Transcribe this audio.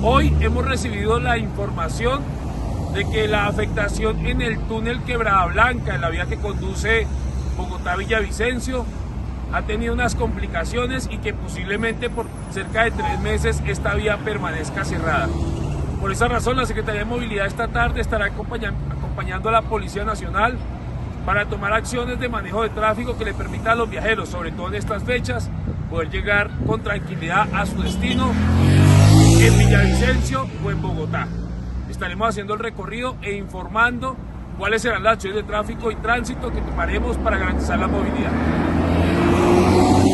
Hoy hemos recibido la información de que la afectación en el túnel Quebrada Blanca, en la vía que conduce Bogotá-Villavicencio, ha tenido unas complicaciones y que posiblemente por cerca de 3 meses esta vía permanezca cerrada. Por esa razón, la Secretaría de Movilidad esta tarde estará acompañando a la Policía Nacional para tomar acciones de manejo de tráfico que le permitan a los viajeros, sobre todo en estas fechas, poder llegar con tranquilidad a su destino en Villavicencio o en Bogotá. Estaremos haciendo el recorrido e informando cuáles serán las acciones de tráfico y tránsito que tomaremos para garantizar la movilidad.